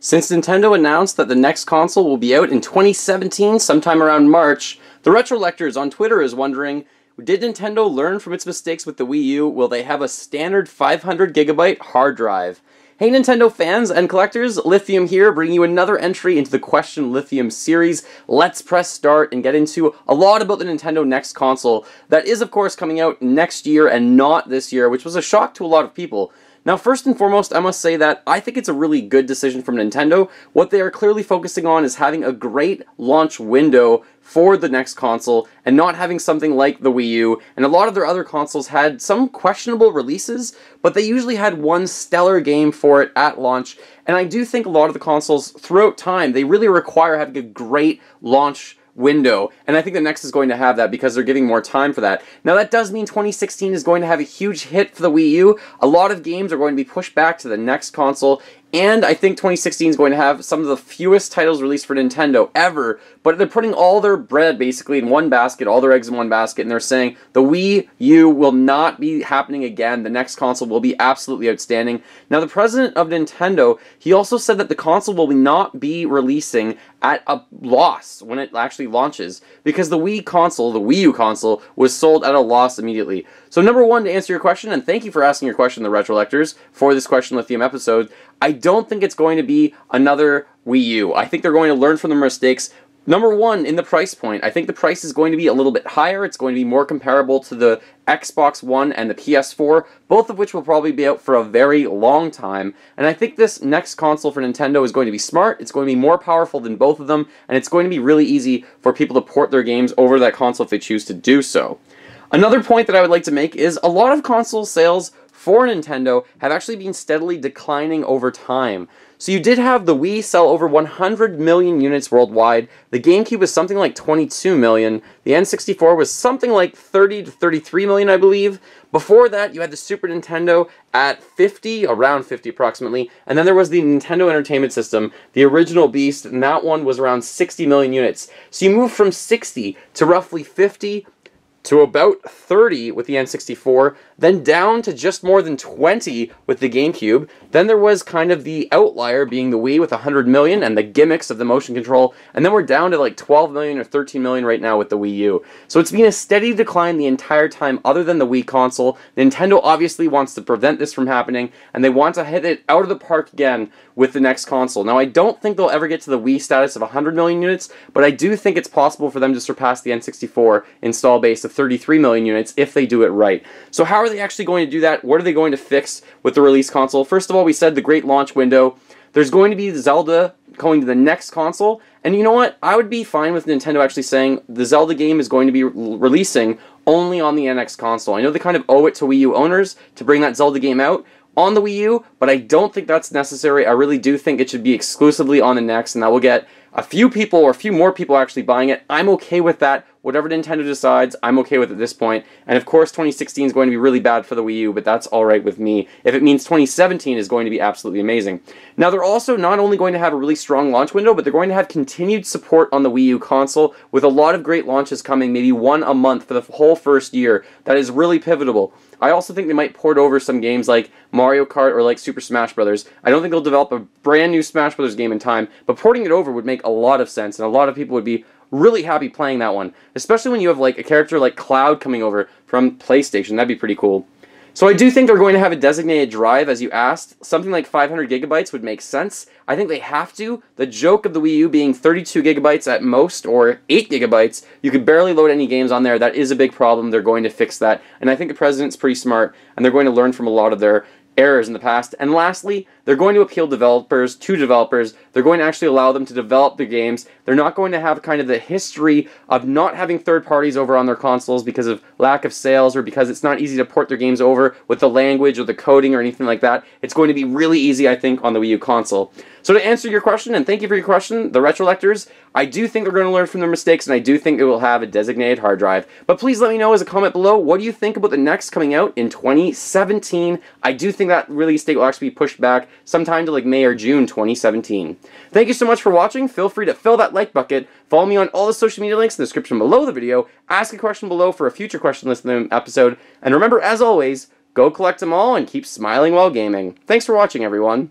Since Nintendo announced that the next console will be out in 2017, sometime around March, the Retrolectors on Twitter is wondering, did Nintendo learn from its mistakes with the Wii U? Will they have a standard 500GB hard drive? Hey Nintendo fans and collectors, Lithium here, bringing you another entry into the Question Lithium series. Let's press start and get into a lot about the Nintendo next console that is of course coming out next year and not this year, which was a shock to a lot of people. Now, first and foremost, I must say that I think it's a really good decision from Nintendo. What they are clearly focusing on is having a great launch window for the next console and not having something like the Wii U. And a lot of their other consoles had some questionable releases, but they usually had one stellar game for it at launch. And I do think a lot of the consoles throughout time, they really require having a great launch window, and I think the next is going to have that because they're giving more time for that. Now that does mean 2016 is going to have a huge hit for the Wii U. A lot of games are going to be pushed back to the next console, and I think 2016 is going to have some of the fewest titles released for Nintendo ever, but they're putting all their bread basically in one basket, all their eggs in one basket, and they're saying the Wii U will not be happening again. The next console will be absolutely outstanding. Now the president of Nintendo, he also said that the console will not be releasing at a loss when it actually launches, because the Wii console, the Wii U console, was sold at a loss immediately. So number one, to answer your question, and thank you for asking your question, the Retrolectors, for this Question Lithium episode, I don't think it's going to be another Wii U. I think they're going to learn from their mistakes. Number one, in the price point, I think the price is going to be a little bit higher. It's going to be more comparable to the Xbox One and the PS4, both of which will probably be out for a very long time. And I think this next console for Nintendo is going to be smart, it's going to be more powerful than both of them, and it's going to be really easy for people to port their games over to that console if they choose to do so. Another point that I would like to make is a lot of console sales for Nintendo have actually been steadily declining over time. So you did have the Wii sell over 100 million units worldwide, the GameCube was something like 22 million, the N64 was something like 30 to 33 million, I believe. Before that, you had the Super Nintendo at 50, around 50 approximately, and then there was the Nintendo Entertainment System, the original beast, and that one was around 60 million units. So you moved from 60 to roughly 50 to about 30 with the N64, then down to just more than 20 with the GameCube. Then there was kind of the outlier being the Wii with 100 million and the gimmicks of the motion control, and then we're down to like 12 million or 13 million right now with the Wii U. So it's been a steady decline the entire time other than the Wii console. Nintendo obviously wants to prevent this from happening, and they want to hit it out of the park again with the next console. Now I don't think they'll ever get to the Wii status of 100 million units, but I do think it's possible for them to surpass the N64 install base of 33 million units if they do it right. So how are they actually going to do that? What are they going to fix with the release console? First of all, we said the great launch window. There's going to be Zelda going to the next console, and you know what? I would be fine with Nintendo actually saying the Zelda game is going to be releasing only on the NX console. I know they kind of owe it to Wii U owners to bring that Zelda game out on the Wii U, but I don't think that's necessary. I really do think it should be exclusively on the NX, and that will get a few people, or a few more people actually buying it. I'm okay with that. Whatever Nintendo decides, I'm okay with at this point. And of course, 2016 is going to be really bad for the Wii U, but that's alright with me. If it means 2017 is going to be absolutely amazing. Now, they're also not only going to have a really strong launch window, but they're going to have continued support on the Wii U console, with a lot of great launches coming, maybe one a month for the whole first year. That is really pivotal. I also think they might port over some games like Mario Kart or like Super Smash Bros. I don't think they'll develop a brand new Smash Bros. Game in time, but porting it over would make a lot of sense, and a lot of people would be really happy playing that one, especially when you have like a character like Cloud coming over from PlayStation. That'd be pretty cool. So I do think they're going to have a designated drive, as you asked. Something like 500 gigabytes would make sense. I think they have to. The joke of the Wii U being 32 gigabytes at most, or 8 gigabytes, you could barely load any games on there. That is a big problem. They're going to fix that. And I think the president's pretty smart, and they're going to learn from a lot of their errors in the past. And lastly, they're going to appeal developers to developers. They're going to actually allow them to develop their games. They're not going to have kind of the history of not having third parties over on their consoles because of lack of sales, or because it's not easy to port their games over with the language or the coding or anything like that. It's going to be really easy, I think, on the Wii U console. So to answer your question, and thank you for your question, the Retrolectors, I do think they're going to learn from their mistakes, and I do think it will have a designated hard drive. But please let me know as a comment below, what do you think about the next coming out in 2017? I do think that release date will actually be pushed back sometime to like May or June 2017. Thank you so much for watching. Feel free to fill that like bucket. Follow me on all the social media links in the description below the video. Ask a question below for a future question list in the episode. And remember, as always, go collect them all and keep smiling while gaming. Thanks for watching, everyone.